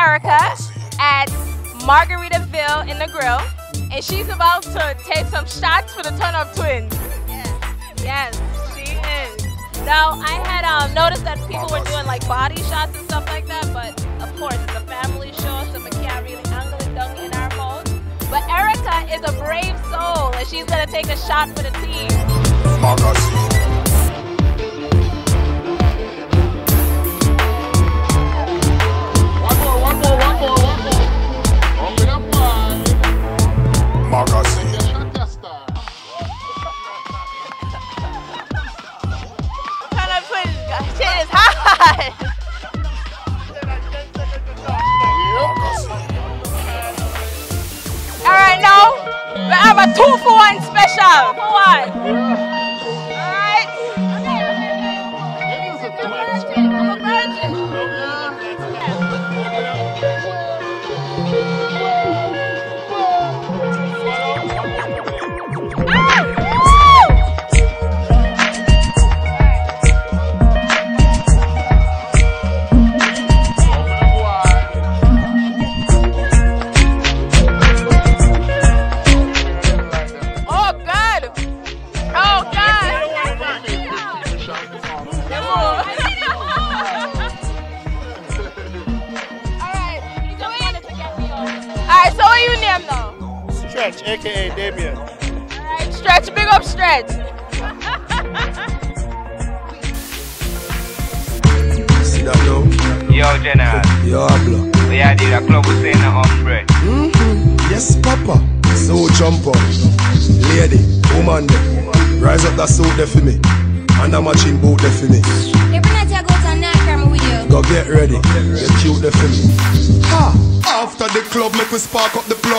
Erica at Margaritaville in Negril, and she's about to take some shots for the Turn Up Twins. Yes, she is. Now, I had noticed that people were doing like body shots and stuff like that, but of course it's a family show, so we can't really angle it down in our mode. But Erica is a brave soul, and she's gonna take a shot for the team. Turn Up Twins, shit is hot. All right, now we have a 2-for-1 special. 2-for-1. All right. I'm a virgin. Alright, so what you name now? Stretch, aka Damien. Alright, Stretch, big up Stretch. See that though? Yo, General. Yo, habla. We are the club was saying the hombre. Yes, Papa. So jump up. Lady, woman there. Rise up that suit there for me. And a matching boot there for me. Every night I go to a night camera with you. Go get ready. Get cute there for me. Ha! After the club, make we spark up the plug.